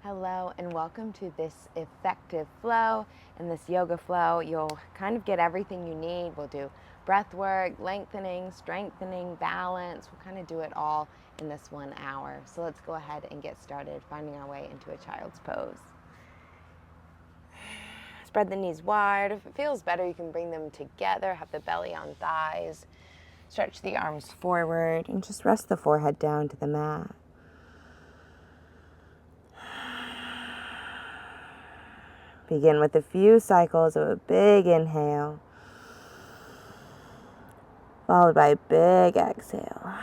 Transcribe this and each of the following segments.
Hello and welcome to this effective flow. In this yoga flow, you'll kind of get everything you need. We'll do breath work, lengthening, strengthening, balance. We'll kind of do it all in this 1 hour. So let's go ahead and get started finding our way into a child's pose. Spread the knees wide. If it feels better, you can bring them together. Have the belly on thighs. Stretch the arms forward and just rest the forehead down to the mat. Begin with a few cycles of a big inhale, followed by a big exhale.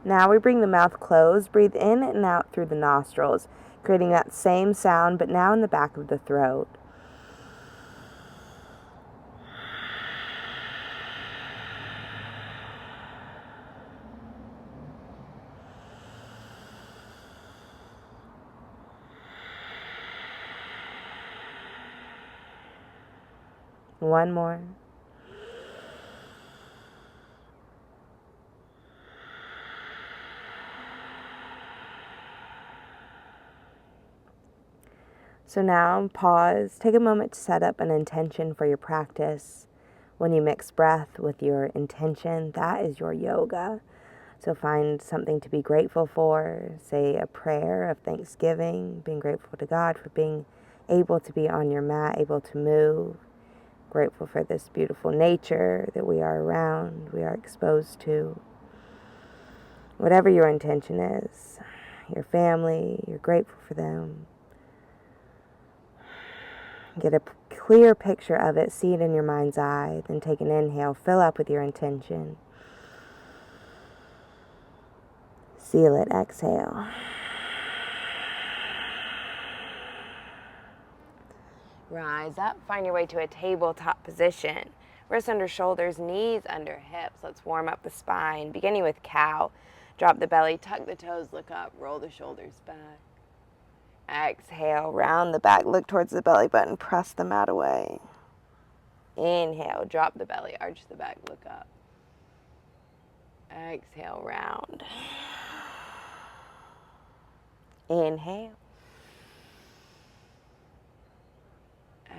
Now we bring the mouth closed, breathe in and out through the nostrils, creating that same sound, but now in the back of the throat. One more. So now pause, take a moment to set up an intention for your practice. When you mix breath with your intention, that is your yoga. So find something to be grateful for. Say a prayer of thanksgiving, being grateful to God for being able to be on your mat, able to move. Grateful for this beautiful nature that we are around, we are exposed to. Whatever your intention is, your family, you're grateful for them. Get a clear picture of it, see it in your mind's eye, then take an inhale, fill up with your intention. Seal it, exhale. Rise up, find your way to a tabletop position. Wrists under shoulders, knees under hips. Let's warm up the spine, beginning with cow. Drop the belly, tuck the toes, look up, roll the shoulders back. Exhale, round the back, look towards the belly button, press the mat away. Inhale, drop the belly, arch the back, look up. Exhale, round. Inhale.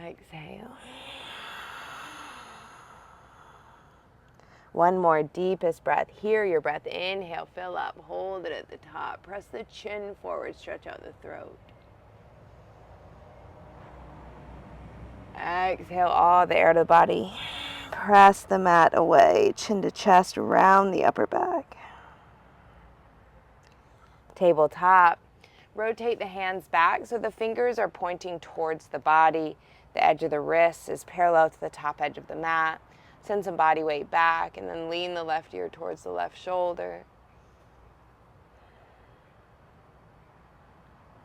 Exhale. One more, deepest breath. Hear your breath. Inhale, fill up, hold it at the top. Press the chin forward, stretch out the throat. Exhale all the air to the body. Press the mat away, chin to chest, round the upper back. Tabletop. Rotate the hands back so the fingers are pointing towards the body. The edge of the wrist is parallel to the top edge of the mat. Send some body weight back and then lean the left ear towards the left shoulder.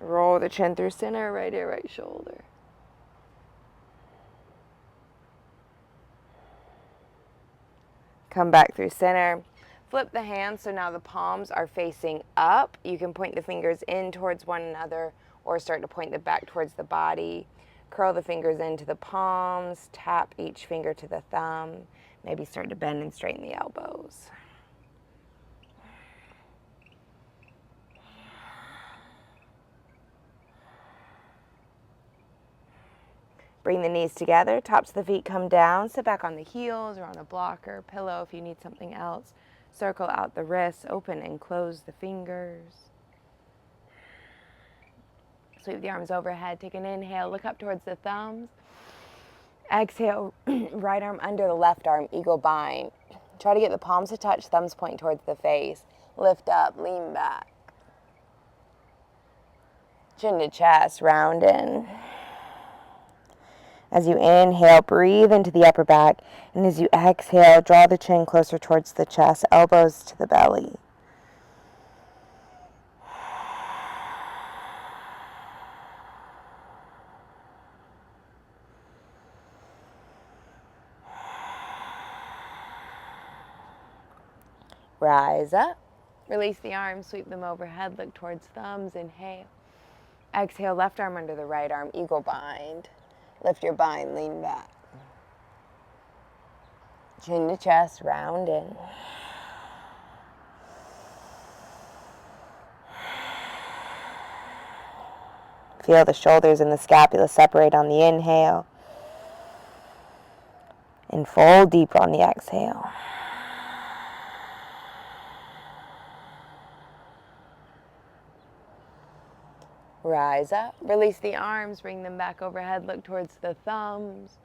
Roll the chin through center, right ear, right shoulder. Come back through center. Flip the hands so now the palms are facing up. You can point the fingers in towards one another or start to point them back towards the body. Curl the fingers into the palms. Tap each finger to the thumb. Maybe start to bend and straighten the elbows. Bring the knees together, tops of the feet come down, sit back on the heels or on a blocker, pillow if you need something else. Circle out the wrists, open and close the fingers. Sweep the arms overhead, take an inhale, look up towards the thumbs. Exhale, right arm under the left arm, eagle bind. Try to get the palms to touch, thumbs point towards the face. Lift up, lean back. Chin to chest, round in. As you inhale, breathe into the upper back. And as you exhale, draw the chin closer towards the chest, elbows to the belly. Rise up. Release the arms, sweep them overhead, look towards thumbs, inhale. Exhale, left arm under the right arm, eagle bind. Lift your bind, lean back. Chin to chest, round in. Feel the shoulders and the scapula separate on the inhale. And fold deeper on the exhale. Rise up. Release the arms, bring them back overhead, look towards the thumbs.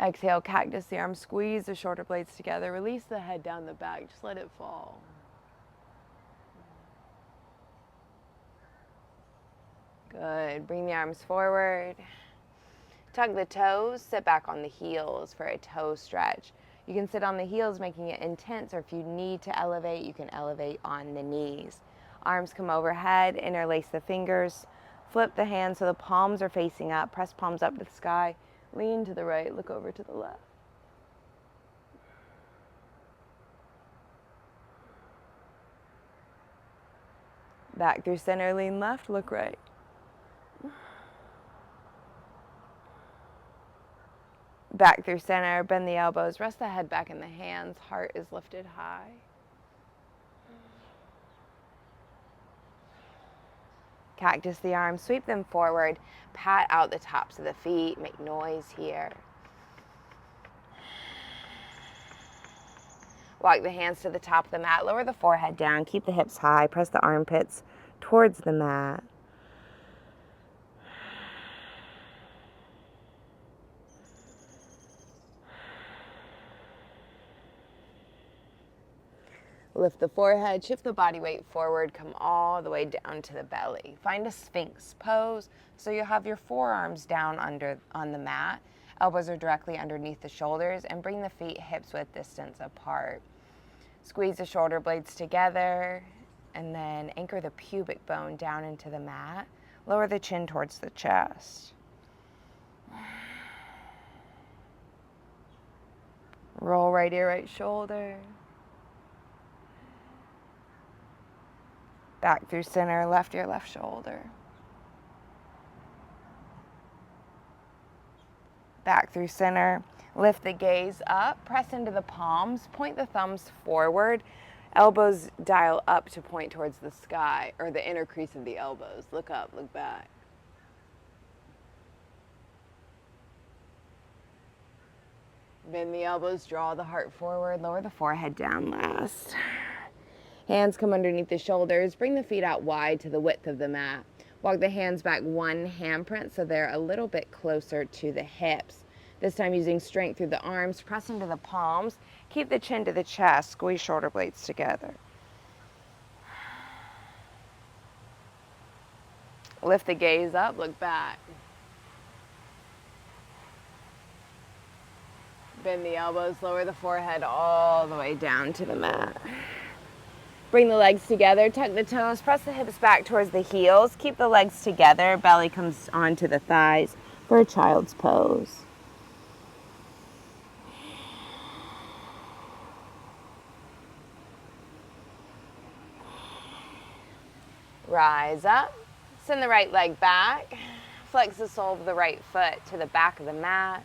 Exhale, cactus the arms, squeeze the shoulder blades together. Release the head down the back, just let it fall. Good. Bring the arms forward. Tug the toes, sit back on the heels for a toe stretch. You can sit on the heels, making it intense, or if you need to elevate, you can elevate on the knees. Arms come overhead, interlace the fingers, flip the hands so the palms are facing up, press palms up to the sky, lean to the right, look over to the left. Back through center, lean left, look right. Back through center, bend the elbows, rest the head back in the hands, heart is lifted high. Cactus the arms, sweep them forward, pat out the tops of the feet, make noise here. Walk the hands to the top of the mat, lower the forehead down, keep the hips high, press the armpits towards the mat. Lift the forehead, shift the body weight forward, come all the way down to the belly. Find a Sphinx pose, so you'll have your forearms down on the mat. Elbows are directly underneath the shoulders, and bring the feet hips width distance apart. Squeeze the shoulder blades together, and then anchor the pubic bone down into the mat. Lower the chin towards the chest. Roll right ear, right shoulder. Back through center, left ear, left shoulder. Back through center. Lift the gaze up, press into the palms, point the thumbs forward. Elbows dial up to point towards the sky, or the inner crease of the elbows. Look up, look back. Bend the elbows, draw the heart forward, lower the forehead down last. Hands come underneath the shoulders. Bring the feet out wide to the width of the mat. Walk the hands back one handprint so they're a little bit closer to the hips. This time using strength through the arms. Press into the palms. Keep the chin to the chest. Squeeze shoulder blades together. Lift the gaze up. Look back. Bend the elbows. Lower the forehead all the way down to the mat. Bring the legs together, tuck the toes, press the hips back towards the heels. Keep the legs together, belly comes onto the thighs for a child's pose. Rise up, send the right leg back, flex the sole of the right foot to the back of the mat,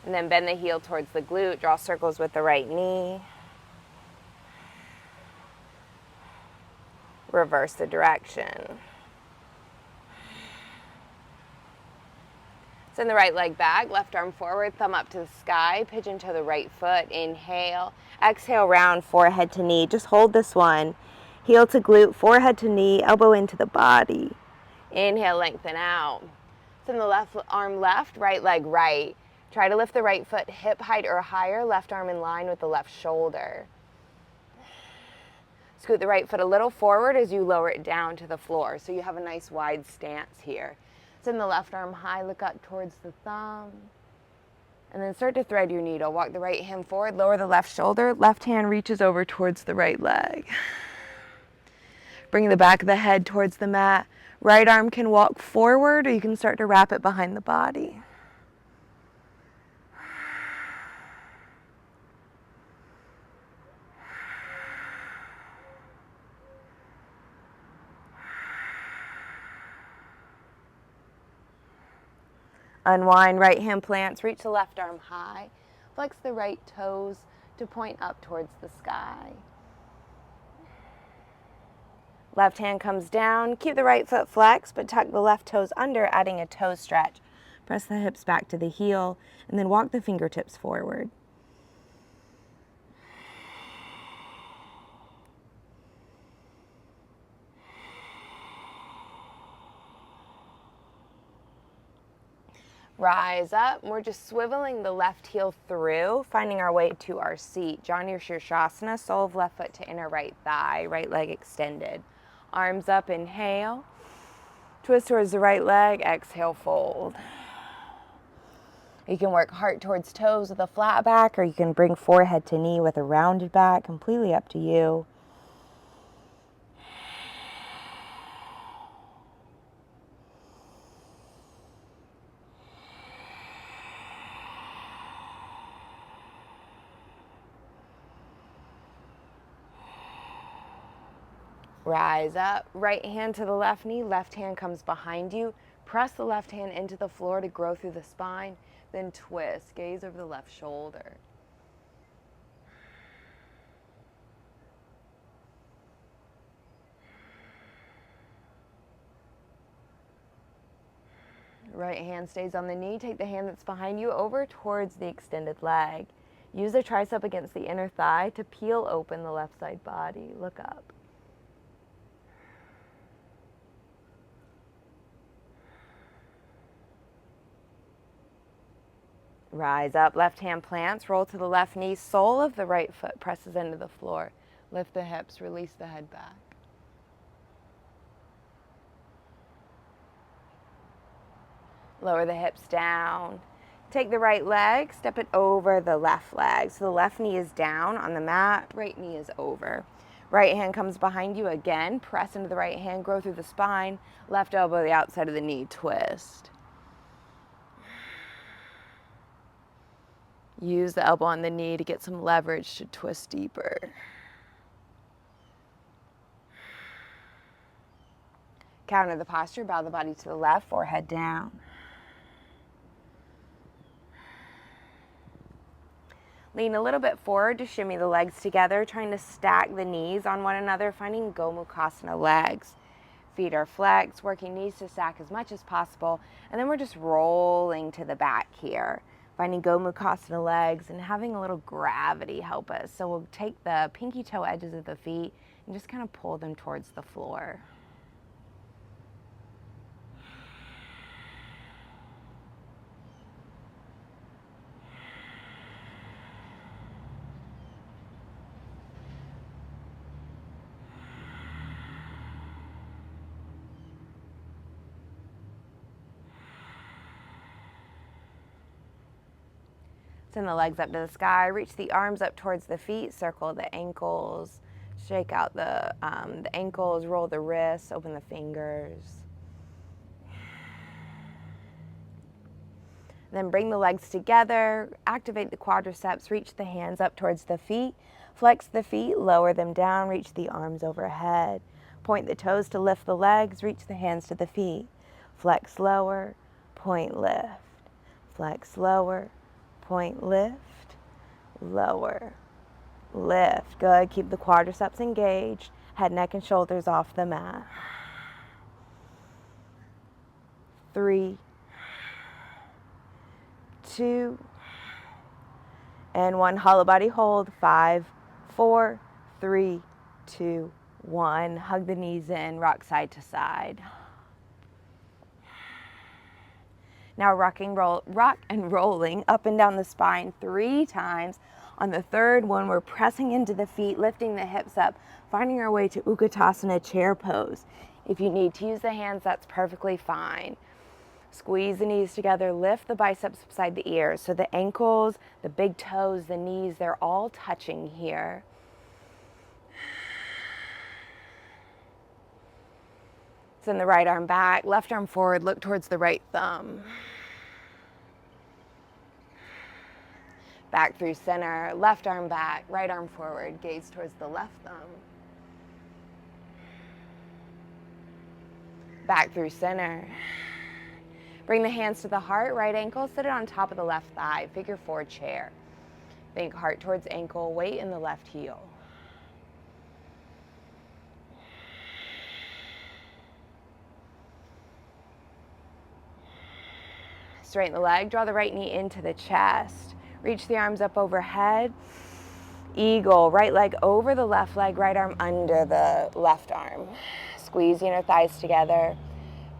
and then bend the heel towards the glute, draw circles with the right knee. Reverse the direction. Send the right leg back, left arm forward, thumb up to the sky, pigeon toe the right foot, inhale. Exhale, round, forehead to knee. Just hold this one. Heel to glute, forehead to knee, elbow into the body. Inhale, lengthen out. Send the left arm left, right leg right. Try to lift the right foot hip height or higher, left arm in line with the left shoulder. Scoot the right foot a little forward as you lower it down to the floor, so you have a nice wide stance here. Send the left arm high, look up towards the thumb. And then start to thread your needle. Walk the right hand forward, lower the left shoulder. Left hand reaches over towards the right leg. Bring the back of the head towards the mat. Right arm can walk forward, or you can start to wrap it behind the body. Unwind, right hand plants, reach the left arm high. Flex the right toes to point up towards the sky. Left hand comes down, keep the right foot flexed, but tuck the left toes under, adding a toe stretch. Press the hips back to the heel, and then walk the fingertips forward. Rise up. We're just swiveling the left heel through, finding our way to our seat. Janu Shirshasana, sole of left foot to inner right thigh, right leg extended. Arms up, inhale. Twist towards the right leg, exhale, fold. You can work heart towards toes with a flat back, or you can bring forehead to knee with a rounded back, completely up to you. Rise up, right hand to the left knee, left hand comes behind you. Press the left hand into the floor to grow through the spine, then twist, gaze over the left shoulder. Right hand stays on the knee, take the hand that's behind you over towards the extended leg. Use the tricep against the inner thigh to peel open the left side body. Look up. Rise up, left hand plants, roll to the left knee, sole of the right foot presses into the floor. Lift the hips, release the head back. Lower the hips down. Take the right leg, step it over the left leg. So the left knee is down on the mat, right knee is over. Right hand comes behind you again, press into the right hand, grow through the spine, left elbow the outside of the knee, twist. Use the elbow on the knee to get some leverage to twist deeper. Counter the posture, bow the body to the left, forehead down. Lean a little bit forward to shimmy the legs together, trying to stack the knees on one another, finding Gomukhasana legs. Feet are flexed, working knees to stack as much as possible, and then we're just rolling to the back here, finding Gomukhasana legs and having a little gravity help us. So we'll take the pinky toe edges of the feet and just kind of pull them towards the floor. Send the legs up to the sky, reach the arms up towards the feet, circle the ankles, shake out the ankles, roll the wrists, open the fingers. Then bring the legs together, activate the quadriceps, reach the hands up towards the feet, flex the feet, lower them down, reach the arms overhead. Point the toes to lift the legs, reach the hands to the feet. Flex lower, point lift. Flex lower, point lift, lower, lift. Good, keep the quadriceps engaged, head, neck, and shoulders off the mat. 3, 2, and 1. Hollow body hold. 5, 4, 3, 2, 1. Hug the knees in, rock side to side. Now rock and rolling up and down the spine 3 times. On the third one, we're pressing into the feet, lifting the hips up, finding our way to Utkatasana chair pose. If you need to use the hands, that's perfectly fine. Squeeze the knees together, lift the biceps beside the ears. So the ankles, the big toes, the knees, they're all touching here. Send the right arm back, left arm forward, look towards the right thumb. Back through center, left arm back, right arm forward, gaze towards the left thumb. Back through center. Bring the hands to the heart, right ankle, sit it on top of the left thigh, figure 4 chair. Think heart towards ankle, weight in the left heel. Straighten the leg, draw the right knee into the chest. Reach the arms up overhead. Eagle, right leg over the left leg, right arm under the left arm. Squeeze the inner thighs together.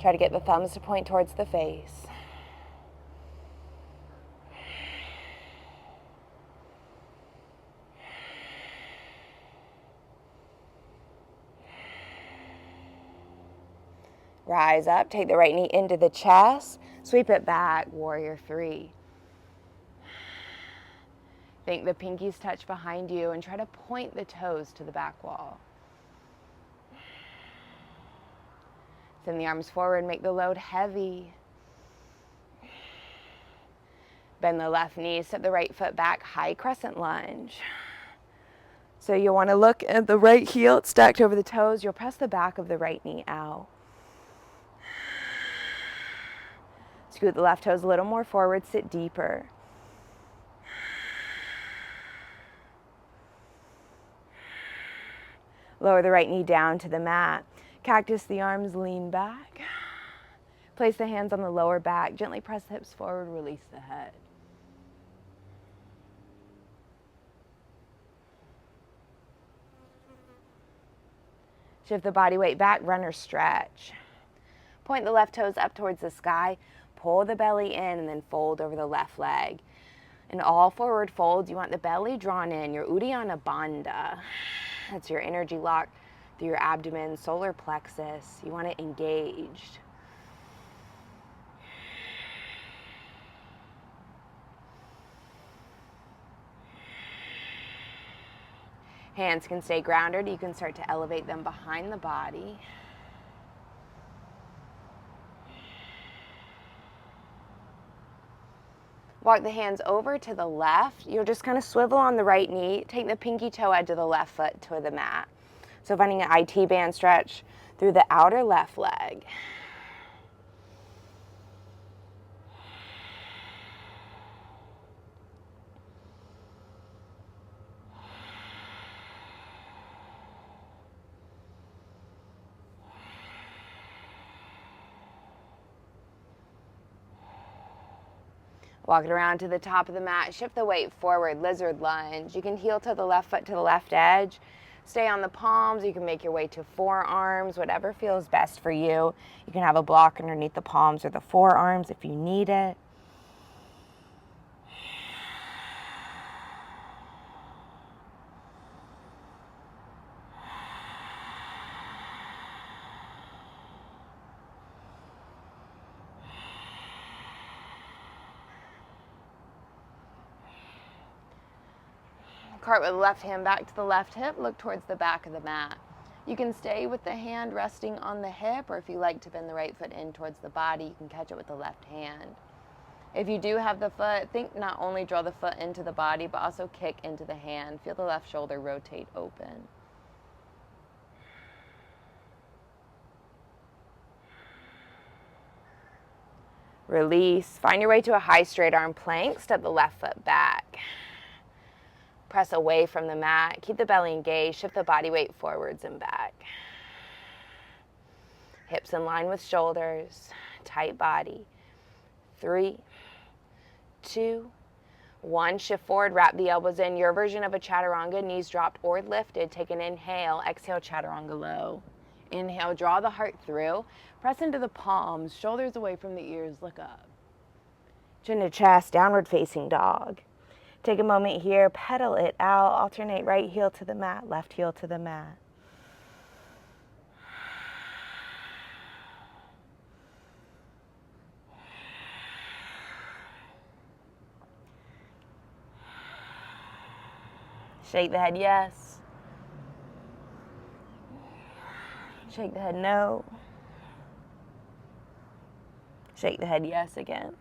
Try to get the thumbs to point towards the face. Rise up, take the right knee into the chest, sweep it back, warrior 3. Think the pinkies touch behind you and try to point the toes to the back wall. Send the arms forward, make the load heavy. Bend the left knee, step the right foot back, high crescent lunge. So you'll want to look at the right heel, it's stacked over the toes. You'll press the back of the right knee out. Scoot the left toes a little more forward, sit deeper. Lower the right knee down to the mat. Cactus the arms, lean back. Place the hands on the lower back. Gently press the hips forward, release the head. Shift the body weight back, runner stretch. Point the left toes up towards the sky. Pull the belly in and then fold over the left leg. In all forward folds, you want the belly drawn in, your Uddiyana Bandha. That's your energy lock through your abdomen, solar plexus. You want it engaged. Hands can stay grounded. You can start to elevate them behind the body. Walk the hands over to the left. You'll just kind of swivel on the right knee. Take the pinky toe edge of the left foot to the mat. So finding an IT band stretch through the outer left leg. Walk it around to the top of the mat. Shift the weight forward, lizard lunge. You can heel to the left foot to the left edge. Stay on the palms. You can make your way to forearms, whatever feels best for you. You can have a block underneath the palms or the forearms if you need it. Cart with the left hand back to the left hip, look towards the back of the mat. You can stay with the hand resting on the hip, or if you like to bend the right foot in towards the body, you can catch it with the left hand. If you do have the foot, think not only draw the foot into the body, but also kick into the hand. Feel the left shoulder rotate open. Release. Find your way to a high straight arm plank. Step the left foot back. Press away from the mat. Keep the belly engaged. Shift the body weight forwards and back. Hips in line with shoulders. Tight body. 3, 2, 1. Shift forward. Wrap the elbows in. Your version of a chaturanga. Knees dropped or lifted. Take an inhale. Exhale, chaturanga low. Inhale. Draw the heart through. Press into the palms. Shoulders away from the ears. Look up. Chin to chest. Downward facing dog. Take a moment here, pedal it out, alternate right heel to the mat, left heel to the mat. Shake the head yes. Shake the head no. Shake the head yes again.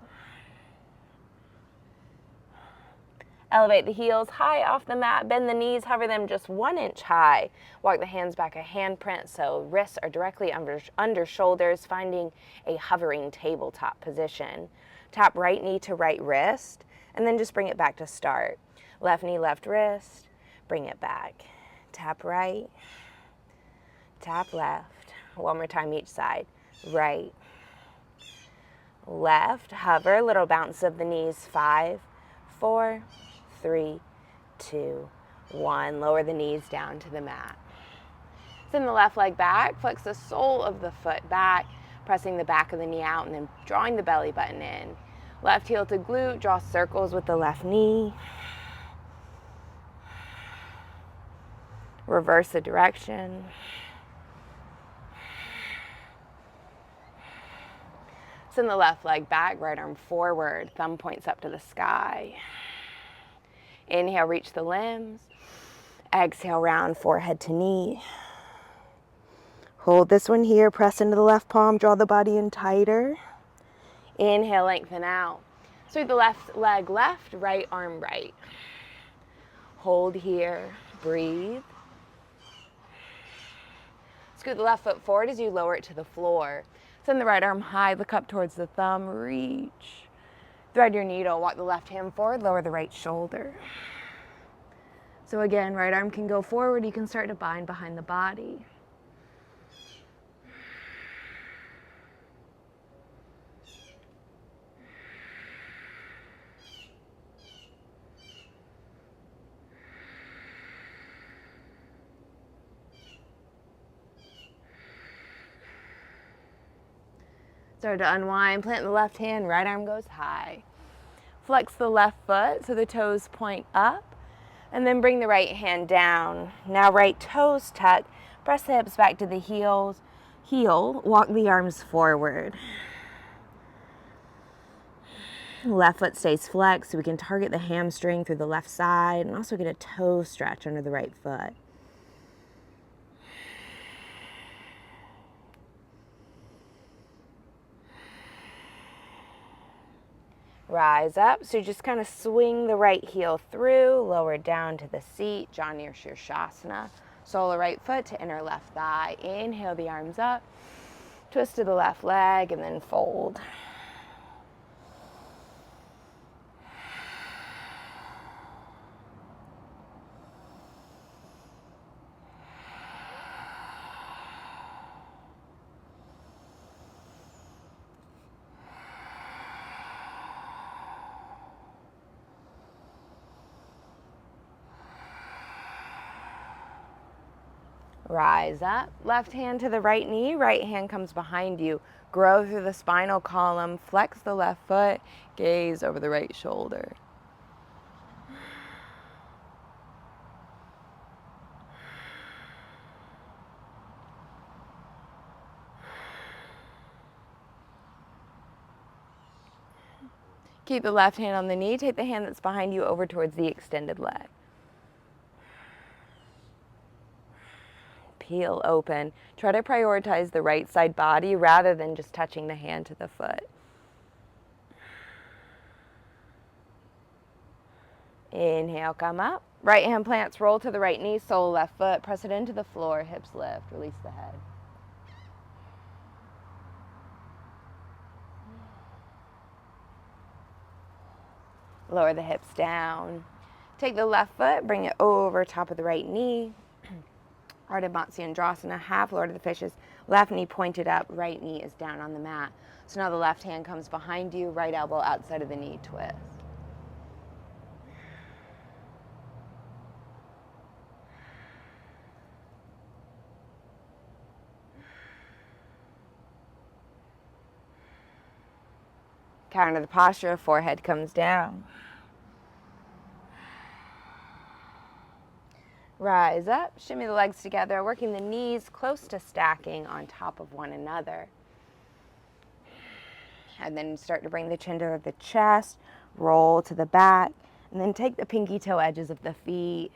Elevate the heels high off the mat, bend the knees, hover them just 1 inch high. Walk the hands back a handprint so wrists are directly under shoulders, finding a hovering tabletop position. Tap right knee to right wrist, and then just bring it back to start. Left knee, left wrist, bring it back. Tap right, tap left. One more time each side. Right, left, hover, little bounce of the knees. 5, 4, 3, 2, 1. Lower the knees down to the mat. Send the left leg back, flex the sole of the foot back, pressing the back of the knee out and then drawing the belly button in. Left heel to glute, draw circles with the left knee. Reverse the direction. Send the left leg back, right arm forward, thumb points up to the sky. Inhale, reach the limbs. Exhale, round forehead to knee. Hold this one here, press into the left palm, draw the body in tighter. Inhale, lengthen out. Sweep the left leg left, right arm right. Hold here, breathe. Scoot the left foot forward as you lower it to the floor. Send the right arm high, look up towards the thumb, reach. Thread your needle, walk the left hand forward, lower the right shoulder. So again, right arm can go forward, you can start to bind behind the body. Start to unwind, plant the left hand, right arm goes high. Flex the left foot so the toes point up, and then bring the right hand down. Now right toes tuck, press the hips back to the heels. Heel, walk the arms forward. Left foot stays flexed so we can target the hamstring through the left side and also get a toe stretch under the right foot. Rise up, so just kind of swing the right heel through, lower down to the seat, Janu Shirshasana. Sole the right foot to inner left thigh. Inhale the arms up, twist to the left leg, and then fold. Rise up, left hand to the right knee, right hand comes behind you. Grow through the spinal column, flex the left foot, gaze over the right shoulder. Keep the left hand on the knee, take the hand that's behind you over towards the extended leg. Peel open. Try to prioritize the right side body rather than just touching the hand to the foot. Inhale, come up. Right hand plants, roll to the right knee, sole left foot, press it into the floor, hips lift, release the head. Lower the hips down. Take the left foot, bring it over top of the right knee. Ardha Matsyendrasana, half Lord of the Fishes. Left knee pointed up, right knee is down on the mat. So now the left hand comes behind you, right elbow outside of the knee, twist. Counter the posture, forehead comes down. Rise up, shimmy the legs together, working the knees close to stacking on top of one another. And then start to bring the chin to the chest, roll to the back, and then take the pinky toe edges of the feet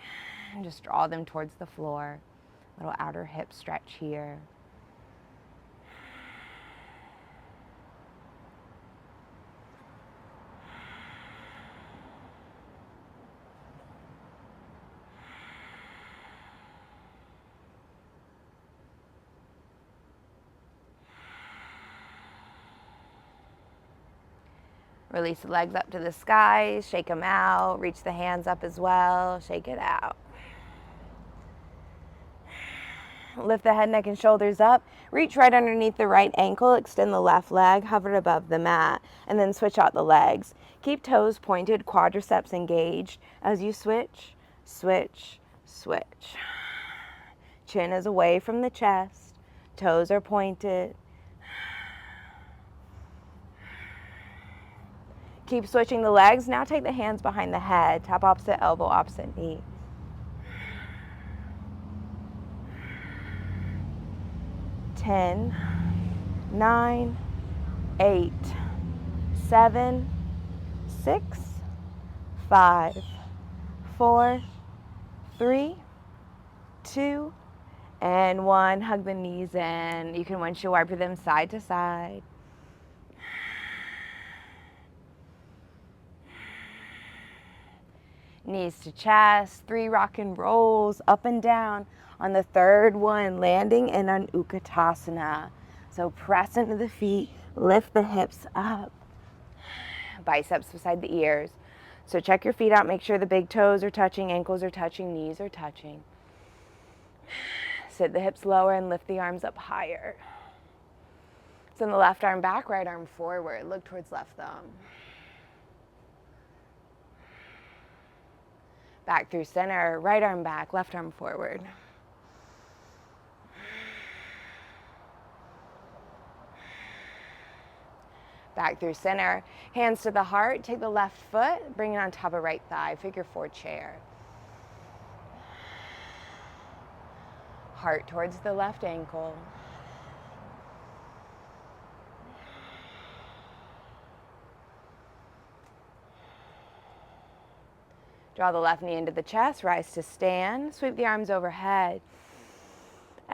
and just draw them towards the floor. Little outer hip stretch here. Release the legs up to the sky, shake them out, reach the hands up as well, shake it out. Lift the head, neck, and shoulders up. Reach right underneath the right ankle, extend the left leg, hover above the mat, and then switch out the legs. Keep toes pointed, quadriceps engaged as you switch, switch, switch. Chin is away from the chest, toes are pointed. Keep switching the legs. Now take the hands behind the head, tap opposite elbow, opposite knee. Ten, 9, 8, 7, 6, 5, 4, 3, 2, and 1. Hug the knees in. You can windshield wiper them side to side. Knees to chest, 3 rock and rolls, up and down. On the third one, landing in an Utkatasana. So press into the feet, lift the hips up. Biceps beside the ears. So check your feet out, make sure the big toes are touching, ankles are touching, knees are touching. Sit the hips lower and lift the arms up higher. Send the left arm back, right arm forward. Look towards left thumb. Back through center, right arm back, left arm forward. Back through center, hands to the heart, take the left foot, bring it on top of right thigh, figure 4 chair. Heart towards the left ankle. Draw the left knee into the chest, rise to stand, sweep the arms overhead.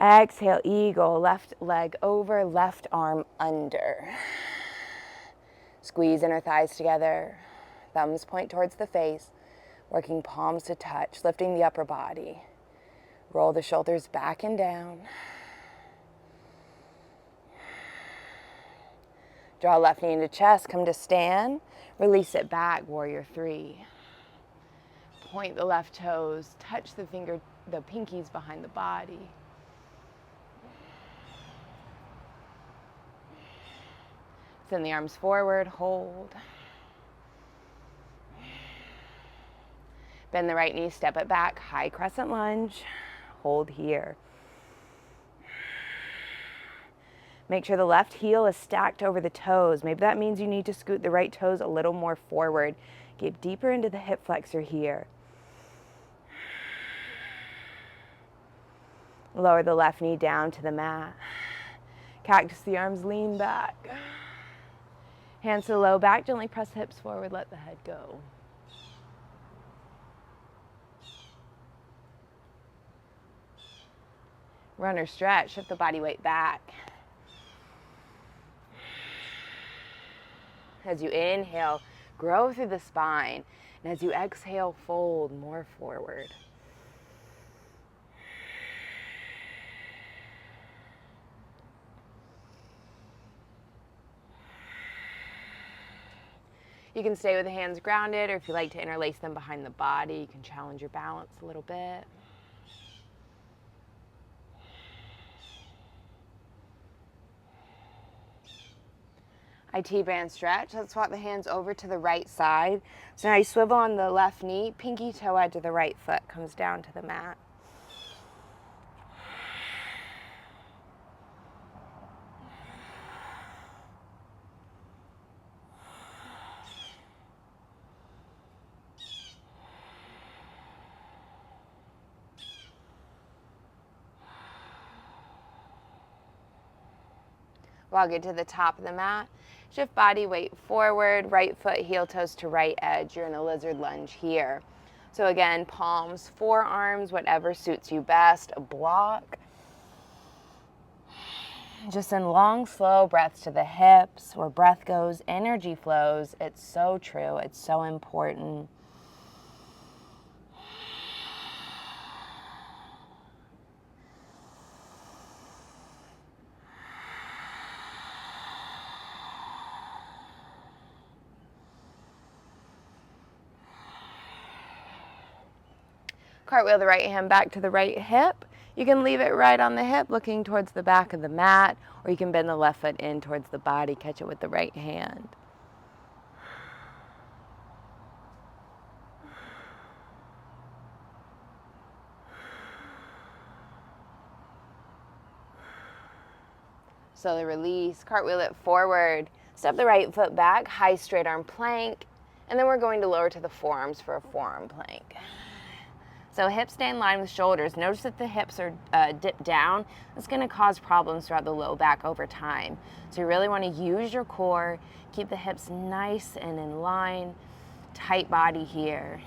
Exhale, eagle, left leg over, left arm under. Squeeze inner thighs together, thumbs point towards the face, working palms to touch, lifting the upper body. Roll the shoulders back and down. Draw left knee into chest, come to stand, release it back, warrior 3. Point the left toes, touch the pinkies behind the body. Send the arms forward, hold. Bend the right knee, step it back, high crescent lunge, hold here. Make sure the left heel is stacked over the toes. Maybe that means you need to scoot the right toes a little more forward. Get deeper into the hip flexor here. Lower the left knee down to the mat. Cactus the arms, lean back. Hands to the low back, gently press the hips forward, let the head go. Runner stretch, shift the body weight back. As you inhale, grow through the spine. And as you exhale, fold more forward. You can stay with the hands grounded, or if you like to interlace them behind the body, you can challenge your balance a little bit. IT band stretch. Let's swap the hands over to the right side. So now you swivel on the left knee, pinky toe edge of the right foot comes down to the mat. Walk it to the top of the mat. Shift body weight forward, right foot, heel toes to right edge. You're in a lizard lunge here. So again, palms, forearms, whatever suits you best. A block. Just in long, slow breaths to the hips. Where breath goes, energy flows. It's so true. It's so important. Cartwheel the right hand back to the right hip. You can leave it right on the hip, looking towards the back of the mat, or you can bend the left foot in towards the body, catch it with the right hand. Slowly release, cartwheel it forward. Step the right foot back, high straight arm plank, and then we're going to lower to the forearms for a forearm plank. So hips stay in line with shoulders. Notice that the hips are dipped down. It's going to cause problems throughout the low back over time. So you really want to use your core, keep the hips nice and in line, tight body here.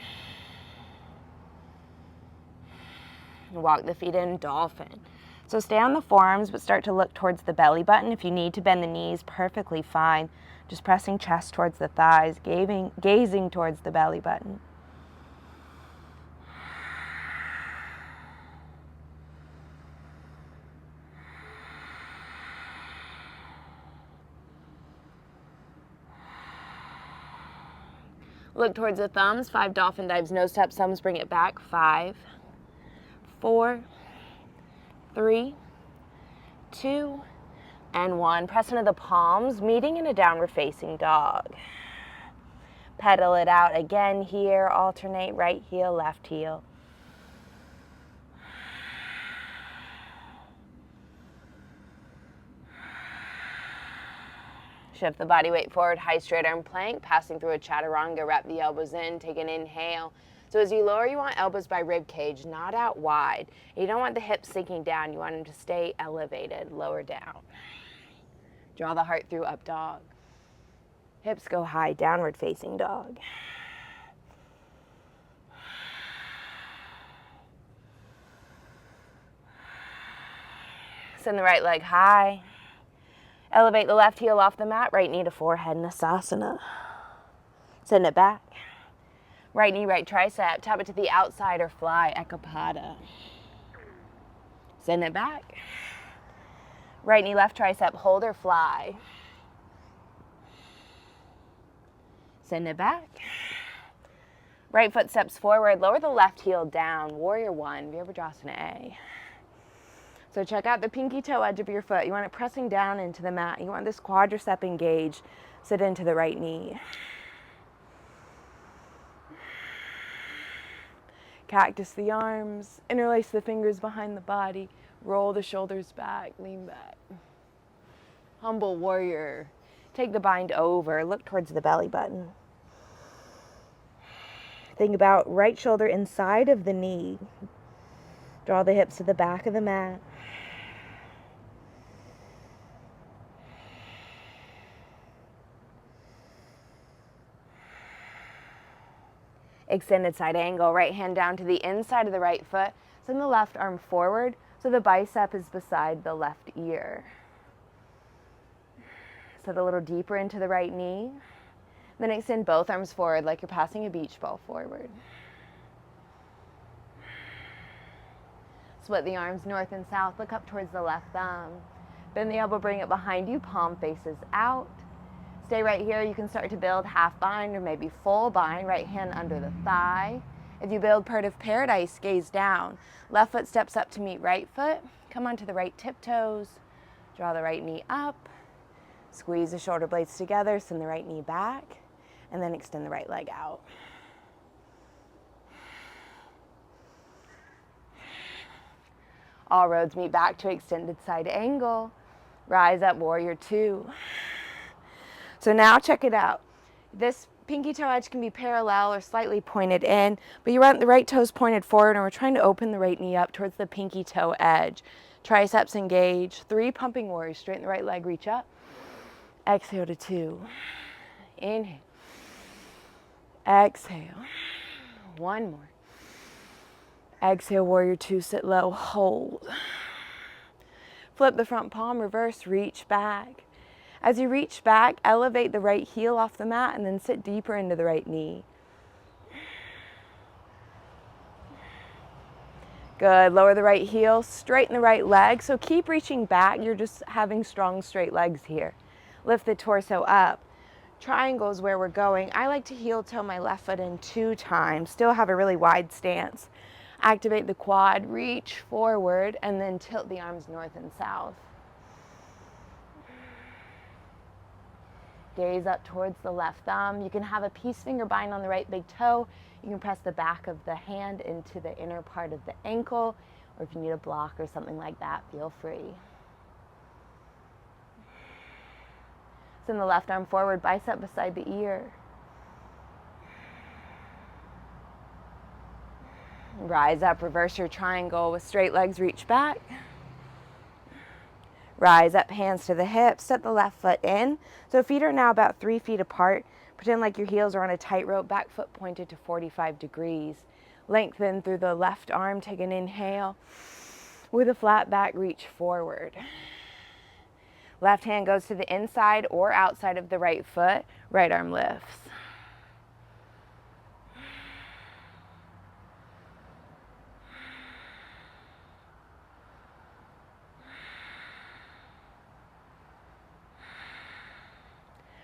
Walk the feet in, dolphin. So stay on the forearms, but start to look towards the belly button. If you need to bend the knees, perfectly fine. Just pressing chest towards the thighs, gazing towards the belly button. Look towards the thumbs, 5 dolphin dives, nose tap, thumbs, bring it back, 5, 4, 3, 2, and 1. Press into the palms, meeting in a downward facing dog. Pedal it out again here, alternate right heel, left heel. Shift the body weight forward, high straight arm plank, passing through a chaturanga, wrap the elbows in, take an inhale. So as you lower, you want elbows by rib cage, not out wide. You don't want the hips sinking down, you want them to stay elevated, lower down. Draw the heart through, up dog. Hips go high, downward facing dog. Send the right leg high. Elevate the left heel off the mat, right knee to forehead in Savasana. Send it back. Right knee, right tricep, tap it to the outside or fly, Ekapada. Send it back. Right knee, left tricep, hold or fly. Send it back. Right foot steps forward, lower the left heel down, warrior one, Virabhadrasana A. So check out the pinky toe edge of your foot. You want it pressing down into the mat. You want this quadricep engaged. Sit into the right knee. Cactus the arms, interlace the fingers behind the body, roll the shoulders back, lean back. Humble warrior. Take the bind over, look towards the belly button. Think about right shoulder inside of the knee. Draw the hips to the back of the mat. Extended side angle, right hand down to the inside of the right foot. Send the left arm forward so the bicep is beside the left ear. Set a little deeper into the right knee. Then extend both arms forward like you're passing a beach ball forward. Split the arms north and south, look up towards the left thumb. Bend the elbow, bring it behind you, palm faces out. Stay right here. You can start to build half bind or maybe full bind, right hand under the thigh. If you build part of paradise, gaze down. Left foot steps up to meet right foot. Come onto the right tiptoes. Draw the right knee up. Squeeze the shoulder blades together, send the right knee back, and then extend the right leg out. All roads meet back to extended side angle. Rise up, warrior two. So now check it out. This pinky toe edge can be parallel or slightly pointed in, but you want the right toes pointed forward, and we're trying to open the right knee up towards the pinky toe edge. Triceps engage. 3 pumping warriors. Straighten the right leg, reach up. Exhale to 2. Inhale. Exhale. 1 more. Exhale, warrior two, sit low, hold. Flip the front palm, reverse, reach back. As you reach back, elevate the right heel off the mat and then sit deeper into the right knee. Good, lower the right heel, straighten the right leg. So keep reaching back, you're just having strong straight legs here. Lift the torso up. Triangle is where we're going. I like to heel toe my left foot in 2 times, still have a really wide stance. Activate the quad, reach forward, and then tilt the arms north and south. Gaze up towards the left thumb. You can have a peace finger bind on the right big toe. You can press the back of the hand into the inner part of the ankle, or if you need a block or something like that, feel free. Send the left arm forward, bicep beside the ear. Rise up, reverse your triangle with straight legs, reach back. Rise up, hands to the hips, step the left foot in. So feet are now about 3 feet apart. Pretend like your heels are on a tightrope, back foot pointed to 45 degrees. Lengthen through the left arm, take an inhale. With a flat back, reach forward. Left hand goes to the inside or outside of the right foot, right arm lifts.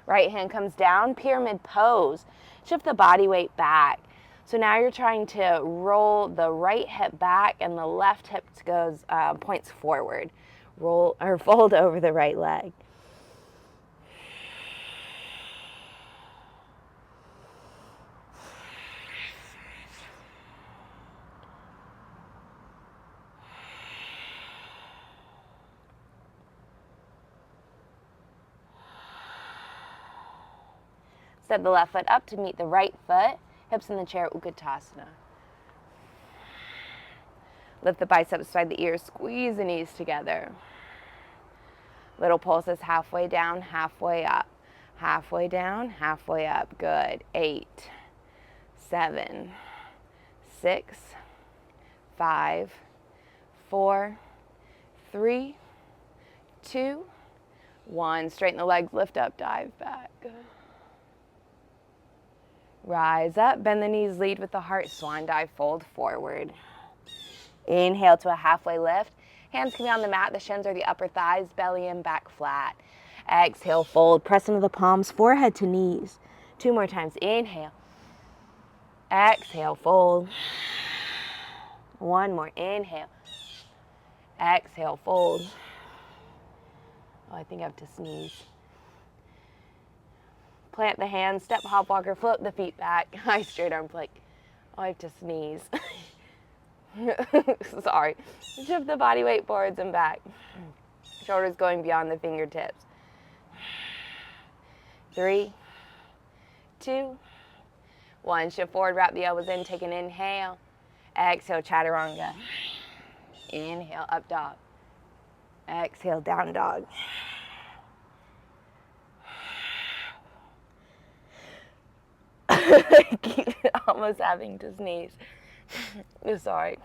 Right hand comes down, pyramid pose. Shift the body weight back. So now you're trying to roll the right hip back and the left hip goes points forward. Roll or fold over the right leg. Step the left foot up to meet the right foot, hips in the chair, Utkatasana. Lift the biceps beside the ears, squeeze the knees together. Little pulses, halfway down, halfway up. Halfway down, halfway up. Good. 8, 7, 6, 5, 4, 3, 2, 1. Straighten the legs, lift up, dive back. Rise up, bend the knees, lead with the heart, swan dive, fold forward. Inhale to a halfway lift. Hands can be on the mat, the shins are the upper thighs, belly in, back flat. Exhale, fold, press into the palms, forehead to knees. 2 more times, inhale. Exhale, fold. 1 more, inhale. Exhale, fold. Oh, I think I have to sneeze. Plant the hands, step, hop, walker, flip the feet back. High straight arm plank. Oh, I have to sneeze. Sorry. Shift the body weight forwards and back. Shoulders going beyond the fingertips. 3, 2, 1. Shift forward, wrap the elbows in, take an inhale. Exhale, chaturanga. Inhale, up dog. Exhale, down dog. I keep almost having to sneeze. Sorry.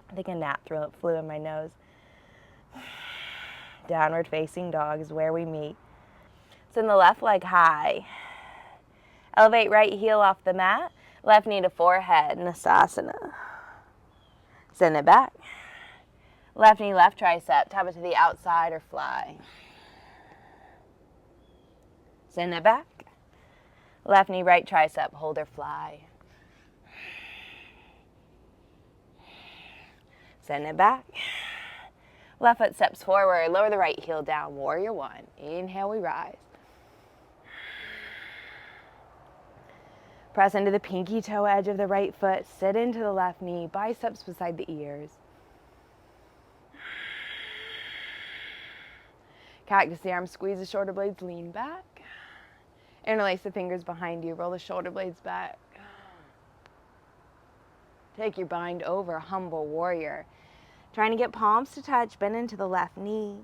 I think a gnat throat flew in my nose. Downward facing dog is where we meet. Send the left leg high. Elevate right heel off the mat. Left knee to forehead, Savasana. Send it back. Left knee, left tricep. Tap it to the outside or fly. Send it back. Left knee, right tricep, hold or fly. Send it back. Left foot steps forward, lower the right heel down, warrior 1. Inhale, we rise. Press into the pinky toe edge of the right foot, sit into the left knee, biceps beside the ears. Cactus the arms, squeeze the shoulder blades, lean back. Interlace the fingers behind you, roll the shoulder blades back. Take your bind over, humble warrior. Trying to get palms to touch, bend into the left knee.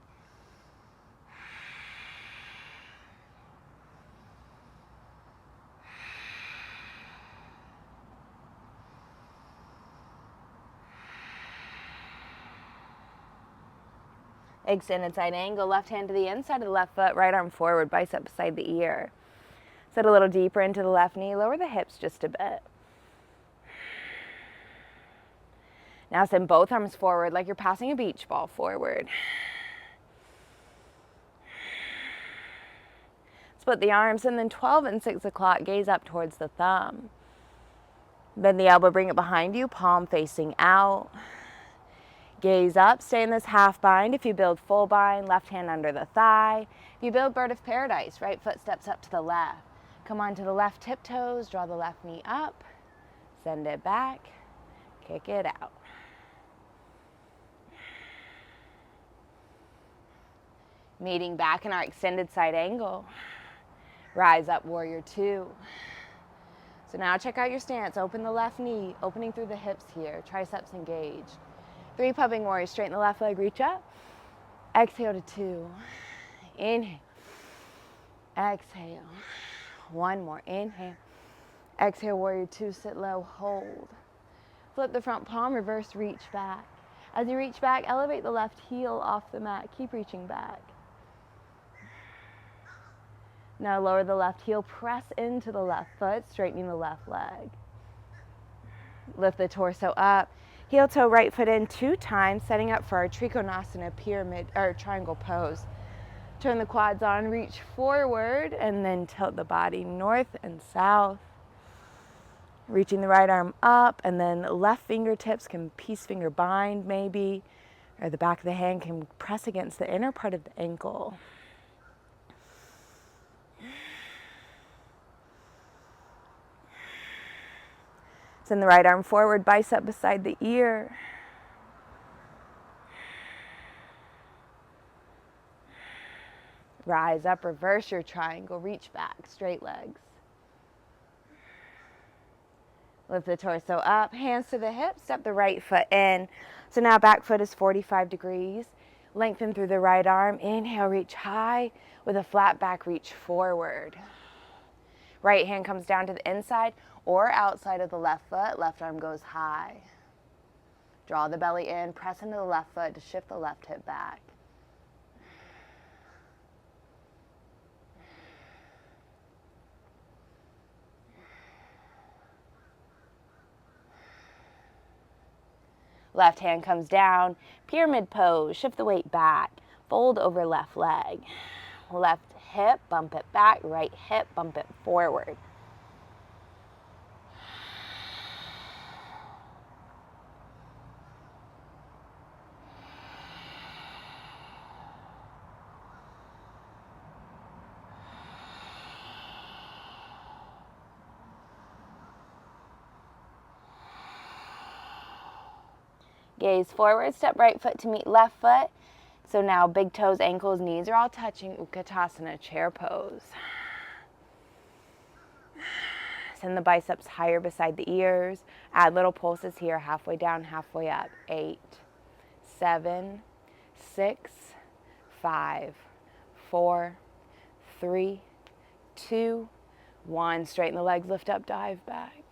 Extended side angle, left hand to the inside of the left foot, right arm forward, bicep beside the ear. Set a little deeper into the left knee, lower the hips just a bit. Now send both arms forward like you're passing a beach ball forward. Split the arms, and then 12 and 6 o'clock, gaze up towards the thumb. Bend the elbow, bring it behind you, palm facing out. Gaze up, stay in this half bind. If you build full bind, left hand under the thigh. If you build bird of paradise, right foot steps up to the left. Come on to the left tiptoes, draw the left knee up, send it back, kick it out. Meeting back in our extended side angle. Rise up, warrior two. So now check out your stance. Open the left knee, opening through the hips here. Triceps engaged. 3 pumping warriors. Straighten the left leg, reach up. Exhale to 2. Inhale. Exhale. 1 more. Inhale. Exhale, warrior 2. Sit low, hold. Flip the front palm, reverse reach back. As you reach back, elevate the left heel off the mat. Keep reaching back. Now lower the left heel, press into the left foot, straightening the left leg. Lift the torso up. Heel toe right foot in 2 times, setting up for our Trikonasana pyramid or triangle pose. Turn the quads on, reach forward, and then tilt the body north and south. Reaching the right arm up, and then left fingertips can peace finger bind maybe, or the back of the hand can press against the inner part of the ankle. Send the right arm forward, bicep beside the ear. Rise up, reverse your triangle, reach back, straight legs. Lift the torso up, hands to the hips, step the right foot in. So now back foot is 45 degrees. Lengthen through the right arm. Inhale, reach high with a flat back, reach forward. Right hand comes down to the inside or outside of the left foot. Left arm goes high. Draw the belly in, press into the left foot to shift the left hip back. Left hand comes down, pyramid pose, shift the weight back, fold over left leg. Left hip, bump it back, right hip, bump it forward. Gaze forward, step right foot to meet left foot. So now big toes, ankles, knees are all touching, Utkatasana, chair pose. Send the biceps higher beside the ears. Add little pulses here, halfway down, halfway up. 8, 7, 6, 5, 4, 3, 2, 1. Straighten the legs, lift up, dive back.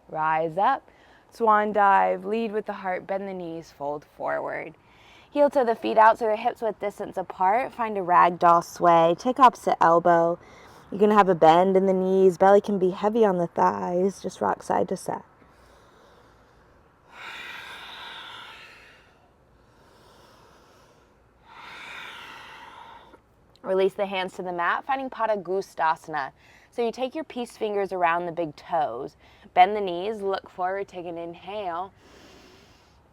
Rise up. Swan dive, lead with the heart, bend the knees, fold forward. Heel to the feet out so the hips width distance apart. Find a ragdoll sway. Take opposite elbow. You're going to have a bend in the knees. Belly can be heavy on the thighs. Just rock side to side. Release the hands to the mat, finding Padangusthasana. So you take your peace fingers around the big toes. Bend the knees, look forward, take an inhale.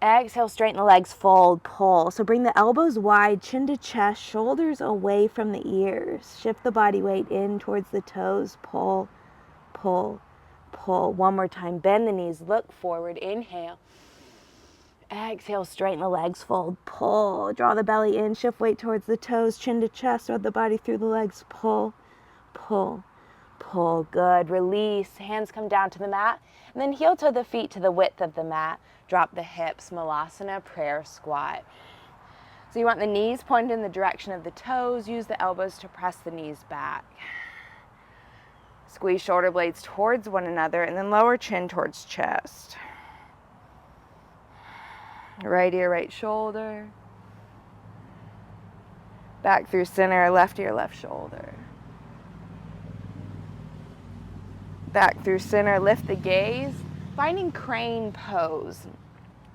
Exhale, straighten the legs, fold, pull. So bring the elbows wide, chin to chest, shoulders away from the ears. Shift the body weight in towards the toes, pull, pull, pull. One more time, bend the knees, look forward, inhale. Exhale, straighten the legs, fold, pull. Draw the belly in, shift weight towards the toes, chin to chest, thread the body through the legs, pull, pull, pull. Good. Release. Hands come down to the mat. And then heel toe the feet to the width of the mat. Drop the hips. Malasana, prayer squat. So you want the knees pointed in the direction of the toes. Use the elbows to press the knees back. Squeeze shoulder blades towards one another and then lower chin towards chest. Right ear, right shoulder. Back through center, left ear, left shoulder. Back through center, lift the gaze. Finding crane pose.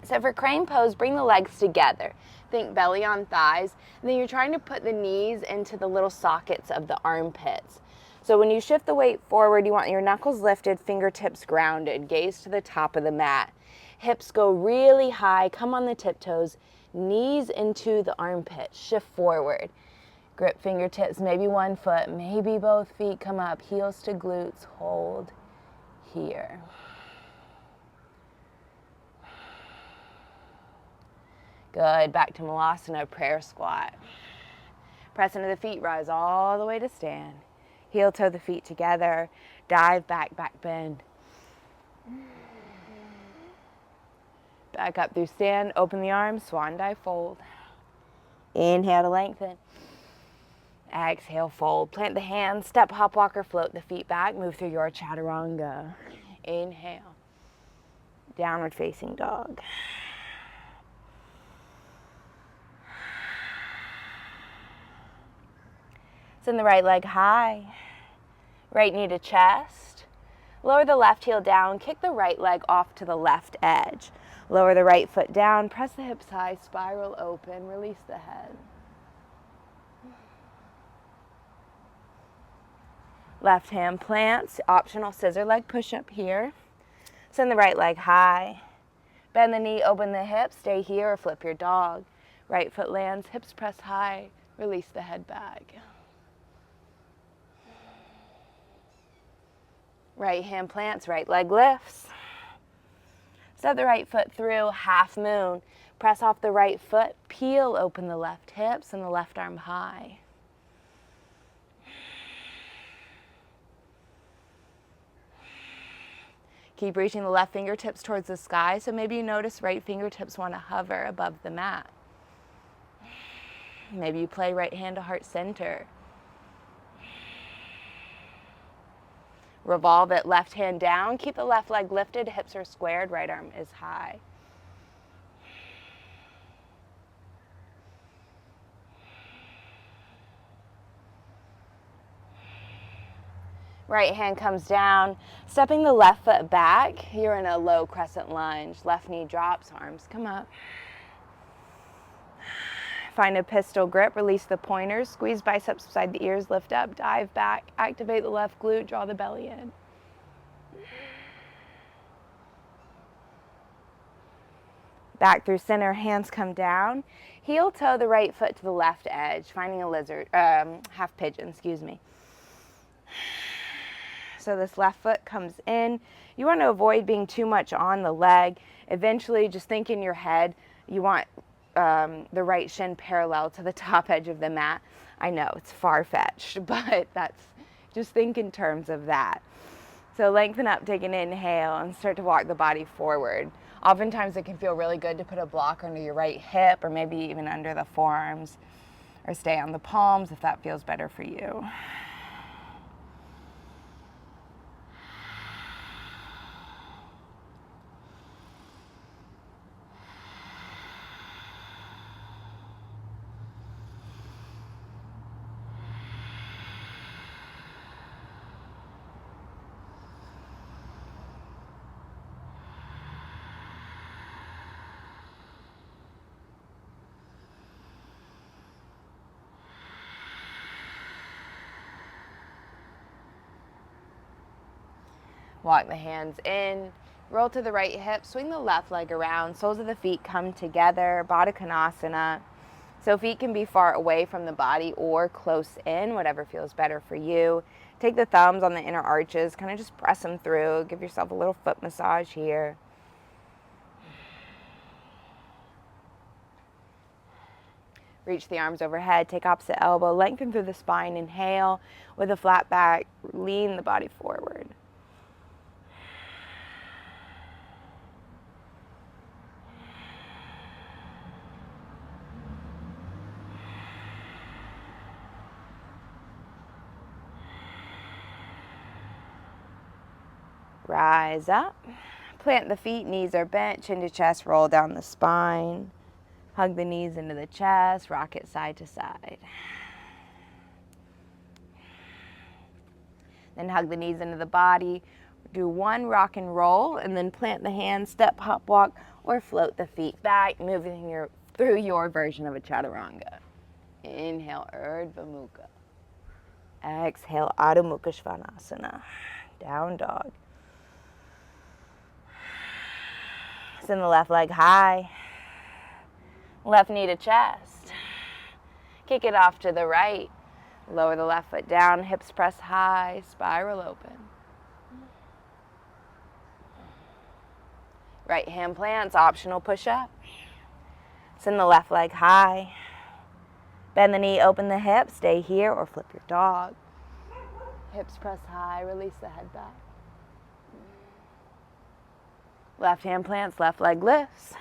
So for crane pose, bring the legs together. Think belly on thighs. And then you're trying to put the knees into the little sockets of the armpits. So when you shift the weight forward, you want your knuckles lifted, fingertips grounded, gaze to the top of the mat. Hips go really high, come on the tiptoes, knees into the armpits, shift forward. Grip fingertips, maybe one foot, maybe both feet come up, heels to glutes, hold here. Good, back to Malasana, prayer squat. Press into the feet, rise all the way to stand. Heel toe the feet together, dive back, back bend. Back up through stand, open the arms, swan dive, fold. Inhale to lengthen. Exhale, fold. Plant the hands, step, hop, walk, or float the feet back. Move through your chaturanga. Inhale. Downward facing dog. Send the right leg high. Right knee to chest. Lower the left heel down. Kick the right leg off to the left edge. Lower the right foot down. Press the hips high. Spiral open. Release the head. Left hand plants. Optional scissor leg push-up here. Send the right leg high. Bend the knee, open the hips. Stay here or flip your dog. Right foot lands. Hips press high. Release the head back. Right hand plants, right leg lifts. Step the right foot through, half moon. Press off the right foot, peel open the left hips and the left arm high. Keep reaching the left fingertips towards the sky, so maybe you notice right fingertips want to hover above the mat. Maybe you play right hand to heart center. Revolve it, left hand down. Keep the left leg lifted, hips are squared, right arm is high. Right hand comes down, stepping the left foot back. You're in a low crescent lunge. Left knee drops, arms come up. Find a pistol grip, release the pointers, squeeze biceps beside the ears, lift up, dive back, activate the left glute, draw the belly in. Back through center, hands come down. Heel toe the right foot to the left edge, finding a lizard, half pigeon, excuse me. So this left foot comes in. You want to avoid being too much on the leg. Eventually, just think in your head, you want the right shin parallel to the top edge of the mat. I know it's far-fetched, but just think in terms of that. So lengthen up, take an inhale, and start to walk the body forward. Oftentimes it can feel really good to put a block under your right hip or maybe even under the forearms, or stay on the palms if that feels better for you. Walk the hands in, roll to the right hip, swing the left leg around, soles of the feet come together, Baddha Konasana. So feet can be far away from the body or close in, whatever feels better for you. Take the thumbs on the inner arches, kind of just press them through, give yourself a little foot massage here. Reach the arms overhead, take opposite elbow, lengthen through the spine, inhale. With a flat back, lean the body forward. Rise up, plant the feet, knees are bent, chin to chest, roll down the spine. Hug the knees into the chest, rock it side to side. Then hug the knees into the body. Do one rock and roll, and then plant the hands, step, hop, walk, or float the feet back, moving through your version of a chaturanga. Inhale, Urdhva Mukha. Exhale, Adho Mukha Svanasana, down dog. Send the left leg high, left knee to chest. Kick it off to the right. Lower the left foot down, hips press high, spiral open. Right hand plants, optional push-up. Send the left leg high. Bend the knee, open the hip, stay here or flip your dog. Hips press high, release the head back. Left hand plants, left leg lifts.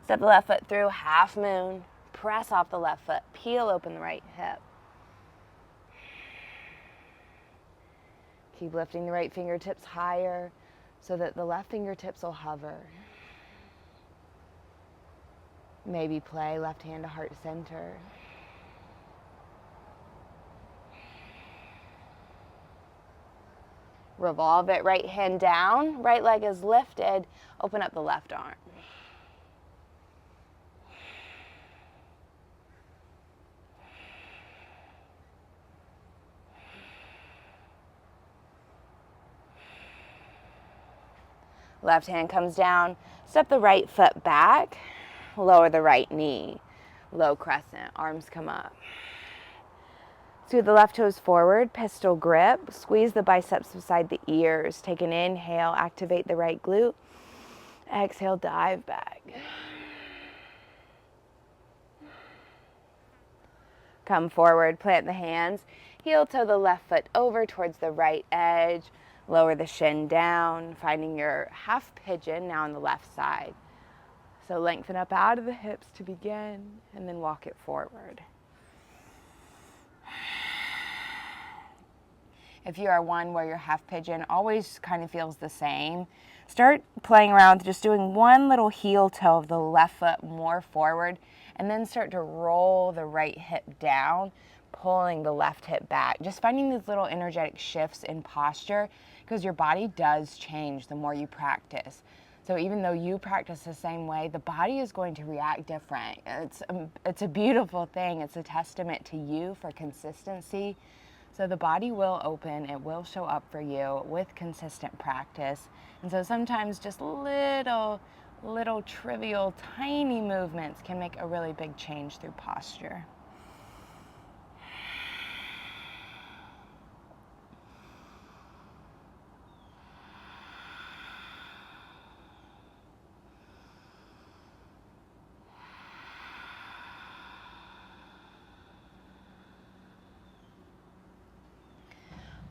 Step the left foot through, half moon. Press off the left foot, peel open the right hip. Keep lifting the right fingertips higher so that the left fingertips will hover. Maybe play left hand to heart center. Revolve it, right hand down, right leg is lifted. Open up the left arm. Left hand comes down, step the right foot back, lower the right knee, low crescent, arms come up. Scoot the left toes forward, pistol grip, squeeze the biceps beside the ears. Take an inhale, activate the right glute. Exhale, dive back. Come forward, plant the hands, heel toe the left foot over towards the right edge. Lower the shin down, finding your half pigeon now on the left side. So lengthen up out of the hips to begin, and then walk it forward. If you are one where your half pigeon always kind of feels the same, start playing around with just doing one little heel toe of the left foot more forward, and then start to roll the right hip down, pulling the left hip back. Just finding these little energetic shifts in posture, because your body does change the more you practice. So even though you practice the same way, the body is going to react different. It's a beautiful thing. It's a testament to you for consistency. So the body will open, it will show up for you with consistent practice. And so sometimes just little trivial, tiny movements can make a really big change through posture.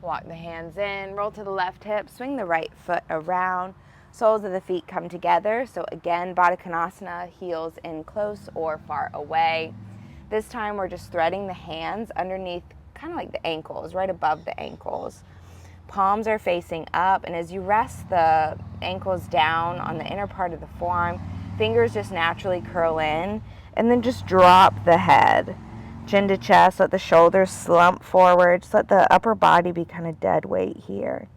Walk the hands in, roll to the left hip, swing the right foot around. Soles of the feet come together. So again, Baddha Konasana, heels in close or far away. This time we're just threading the hands underneath, kind of like the ankles, right above the ankles. Palms are facing up, and as you rest the ankles down on the inner part of the forearm, fingers just naturally curl in, and then just drop the head. Chin to chest, let the shoulders slump forward. Just let the upper body be kind of dead weight here.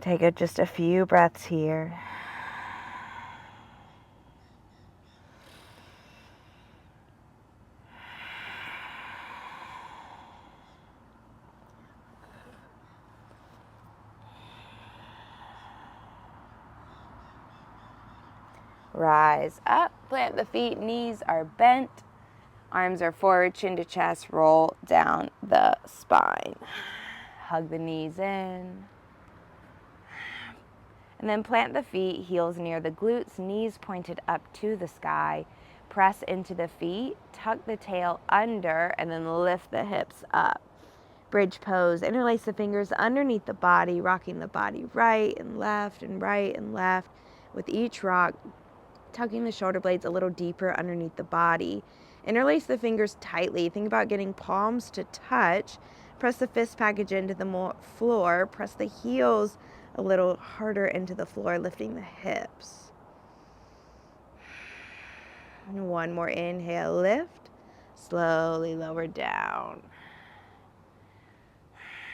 Take just a few breaths here. Rise up, plant the feet, knees are bent. Arms are forward, chin to chest, roll down the spine. Hug the knees in. And then plant the feet, heels near the glutes, knees pointed up to the sky. Press into the feet, tuck the tail under, and then lift the hips up. Bridge pose, interlace the fingers underneath the body, rocking the body right and left and right and left. With each rock, tucking the shoulder blades a little deeper underneath the body. Interlace the fingers tightly. Think about getting palms to touch. Press the fist package into the floor. Press the heels a little harder into the floor, lifting the hips. And one more inhale, lift. Slowly lower down.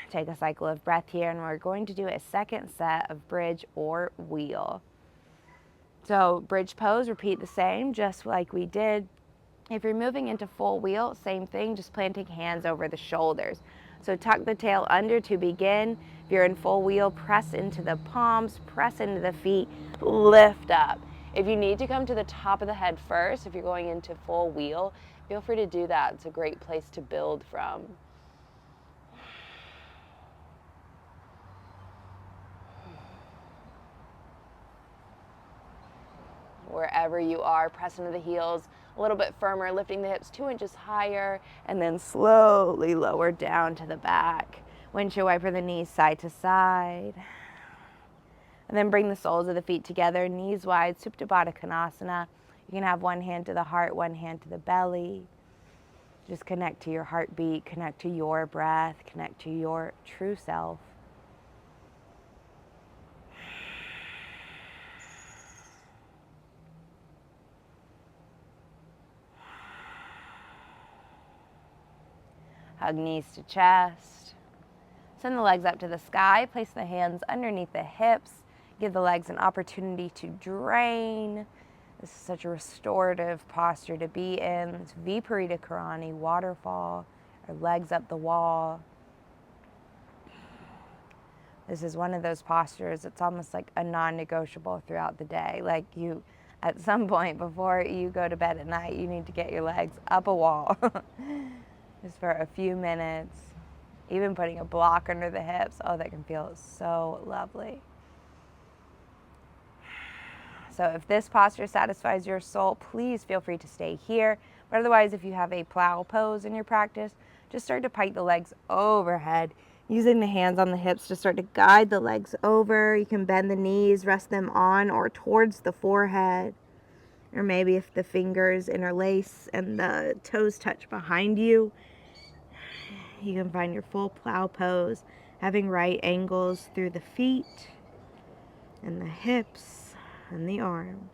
Take a cycle of breath here, and we're going to do a second set of bridge or wheel. So bridge pose, repeat the same, just like we did If you're moving into full wheel, same thing, just planting hands over the shoulders. So tuck the tail under to begin. If you're in full wheel, press into the palms, press into the feet, lift up. If you need to come to the top of the head first, if you're going into full wheel, feel free to do that. It's a great place to build from. Wherever you are, press into the heels a little bit firmer, lifting the hips 2 inches higher, and then slowly lower down to the back. Windshield wiper the knees side to side. And then bring the soles of the feet together, knees wide, Supta Baddha Konasana. You can have one hand to the heart, one hand to the belly. Just connect to your heartbeat, connect to your breath, connect to your true self. Hug knees to chest. Send the legs up to the sky. Place the hands underneath the hips. Give the legs an opportunity to drain. This is such a restorative posture to be in. It's Viparita Karani, waterfall, or legs up the wall. This is one of those postures, it's almost like a non-negotiable throughout the day. Like you, at some point before you go to bed at night, you need to get your legs up a wall. Just for a few minutes. Even putting a block under the hips, oh, that can feel so lovely. So if this posture satisfies your soul, please feel free to stay here. But otherwise, if you have a plow pose in your practice, just start to pike the legs overhead, using the hands on the hips to start to guide the legs over. You can bend the knees, rest them on or towards the forehead. Or maybe if the fingers interlace and the toes touch behind you, you can find your full plow pose, having right angles through the feet and the hips and the arms.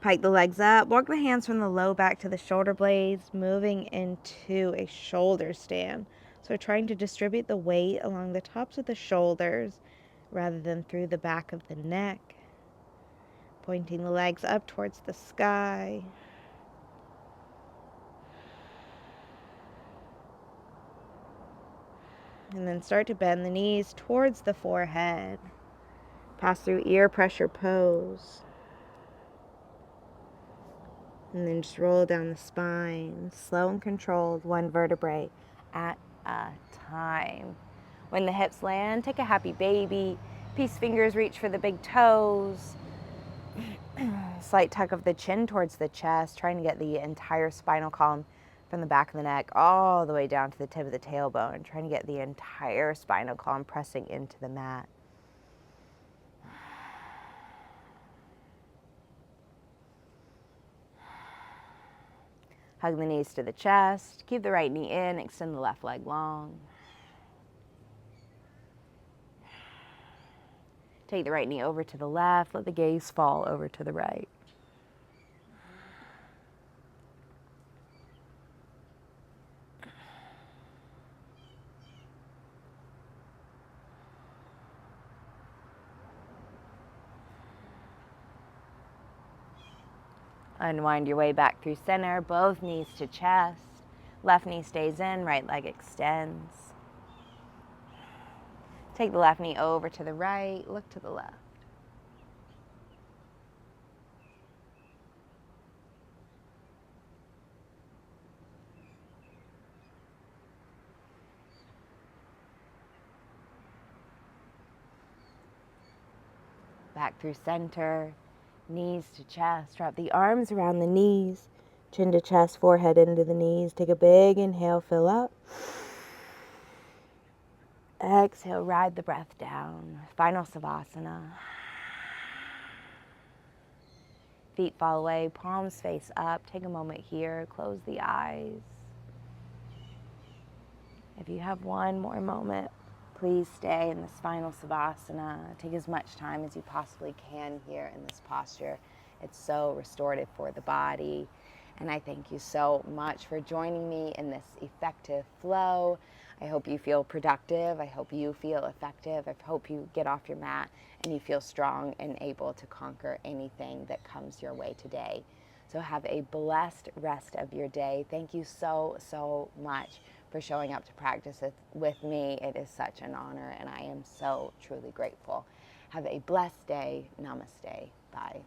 Pike the legs up, walk the hands from the low back to the shoulder blades, moving into a shoulder stand. So trying to distribute the weight along the tops of the shoulders rather than through the back of the neck. Pointing the legs up towards the sky. And then start to bend the knees towards the forehead. Pass through ear pressure pose. And then just roll down the spine, slow and controlled, one vertebrae at a time. When the hips land, take a happy baby. Peace fingers reach for the big toes. Slight tuck of the chin towards the chest, trying to get the entire spinal column from the back of the neck all the way down to the tip of the tailbone, trying to get the entire spinal column pressing into the mat. Hug the knees to the chest. Keep the right knee in. Extend the left leg long. Take the right knee over to the left. Let the gaze fall over to the right. Unwind your way back through center, both knees to chest. Left knee stays in, right leg extends. Take the left knee over to the right, look to the left. Back through center, knees to chest. Drop the arms around the knees, chin to chest, forehead into the knees. Take a big inhale, fill up. Exhale, ride the breath down. Final Savasana. Feet fall away, palms face up. Take a moment here, close the eyes. If you have one more moment, please stay in this final Savasana. Take as much time as you possibly can here in this posture. It's so restorative for the body. And I thank you so much for joining me in this effective flow. I hope you feel productive. I hope you feel effective. I hope you get off your mat and you feel strong and able to conquer anything that comes your way today. So have a blessed rest of your day. Thank you so, so much for showing up to practice with me. It is such an honor, and I am so truly grateful. Have a blessed day. Namaste. Bye.